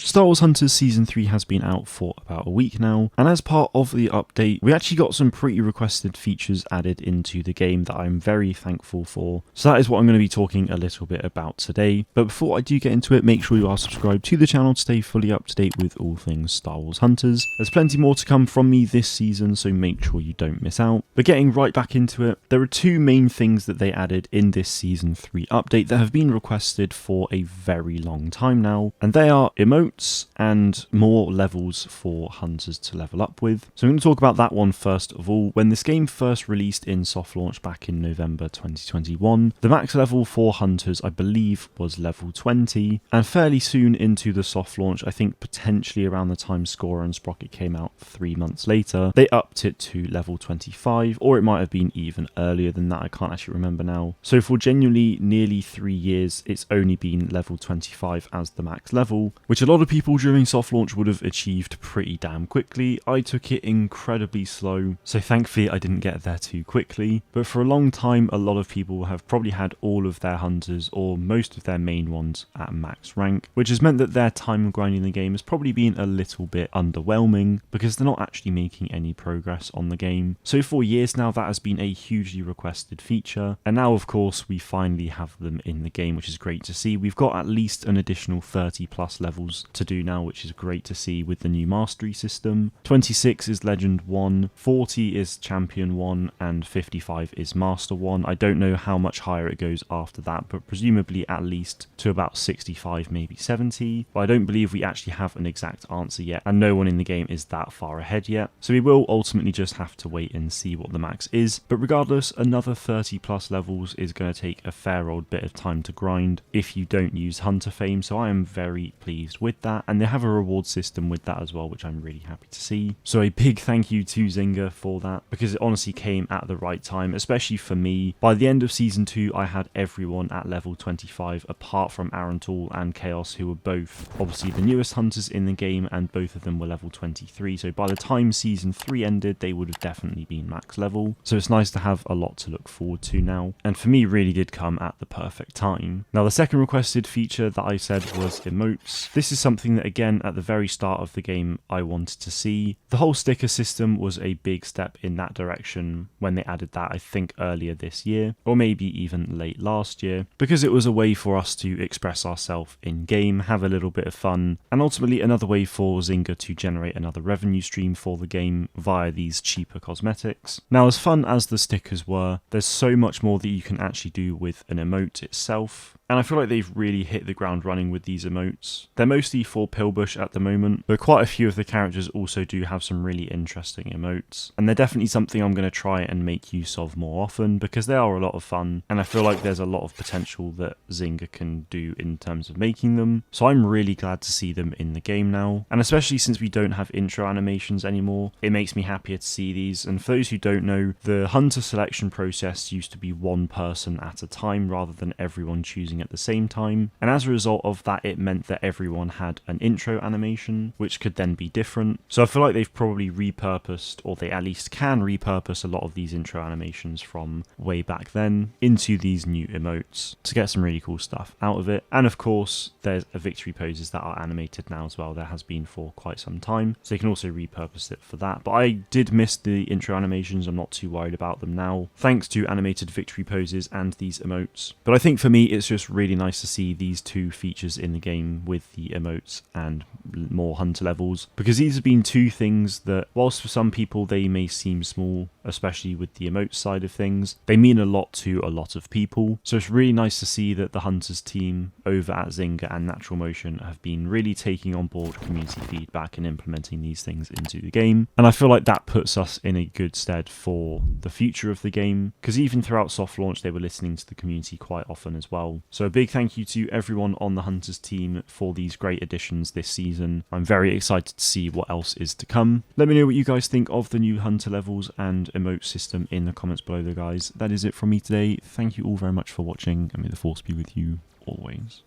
Star Wars Hunters Season 3 has been out for about a week now, and as part of the update, we actually got some pretty requested features added into the game that I'm very thankful for. So that is what I'm going to be talking a little bit about today. But before I do get into it, make sure you are subscribed to the channel to stay fully up to date with all things Star Wars Hunters. There's plenty more to come from me this season, so make sure you don't miss out. But getting right back into it, there are two main things that they added in this Season 3 update that have been requested for a very long time now, and they are emotes and more levels for hunters to level up with. So I'm going to talk about that one first of all. When this game first released in soft launch back in November 2021, the max level for hunters I believe was level 20, and fairly soon into the soft launch, I think potentially around the time Scorer and Sprocket came out 3 months later, they upped it to level 25, or it might have been even earlier than that, I can't actually remember now. So for genuinely nearly 3 years, it's only been level 25 as the max level, which a lot of people during soft launch would have achieved pretty damn quickly. I took it incredibly slow, so thankfully I didn't get there too quickly. But for a long time, a lot of people have probably had all of their hunters or most of their main ones at max rank, which has meant that their time grinding the game has probably been a little bit underwhelming because they're not actually making any progress on the game. So for years now, that has been a hugely requested feature, and now of course we finally have them in the game, which is great to see. We've got at least an additional 30 plus levels to do now, which is great to see with the new mastery system. 26 is Legend 1, 40 is Champion 1, and 55 is Master 1. I don't know how much higher it goes after that, but presumably at least to about 65, maybe 70. But I don't believe we actually have an exact answer yet, and no one in the game is that far ahead yet. So we will ultimately just have to wait and see what the max is. But regardless, another 30 plus levels is going to take a fair old bit of time to grind if you don't use Hunter Fame, so I am very pleased with that, and they have a reward system with that as well, which I'm really happy to see. So a big thank you to Zynga for that, because it honestly came at the right time, especially for me. By the end of Season 2, I had everyone at level 25 apart from Arantal and Chaos, who were both obviously the newest hunters in the game, and both of them were level 23. So by the time Season 3 ended, they would have definitely been max level. So it's nice to have a lot to look forward to now, and for me really did come at the perfect time. Now the second requested feature that I said was emotes. This is something that again at the very start of the game I wanted to see. The whole sticker system was a big step in that direction when they added that, I think earlier this year, or maybe even late last year, because it was a way for us to express ourselves in game, have a little bit of fun, and ultimately another way for Zynga to generate another revenue stream for the game via these cheaper cosmetics. Now as fun as the stickers were, there's so much more that you can actually do with an emote itself. And I feel like they've really hit the ground running with these emotes. They're mostly for Pillbush at the moment, but quite a few of the characters also do have some really interesting emotes. And they're definitely something I'm going to try and make use of more often, because they are a lot of fun, and I feel like there's a lot of potential that Zynga can do in terms of making them. So I'm really glad to see them in the game now. And especially since we don't have intro animations anymore, it makes me happier to see these. And for those who don't know, the hunter selection process used to be one person at a time rather than everyone choosing at the same time, and as a result of that it meant that everyone had an intro animation which could then be different. So I feel like they've probably repurposed, or they at least can repurpose, a lot of these intro animations from way back then into these new emotes to get some really cool stuff out of it. And of course there's victory poses that are animated now as well. There has been for quite some time, so they can also repurpose it for that. But I did miss the intro animations, I'm not too worried about them now thanks to animated victory poses and these emotes. But I think for me it's just really nice to see these two features in the game with the emotes and more hunter levels, because these have been two things that, whilst for some people they may seem small, especially with the emote side of things, they mean a lot to a lot of people. So it's really nice to see that the hunters team over at Zynga and Natural Motion have been really taking on board community feedback and implementing these things into the game. And I feel like that puts us in a good stead for the future of the game, because even throughout soft launch they were listening to the community quite often as well. So a big thank you to everyone on the Hunters team for these great additions this season. I'm very excited to see what else is to come. Let me know what you guys think of the new Hunter levels and emote system in the comments below though, guys. That is it from me today. Thank you all very much for watching, and may the force be with you always.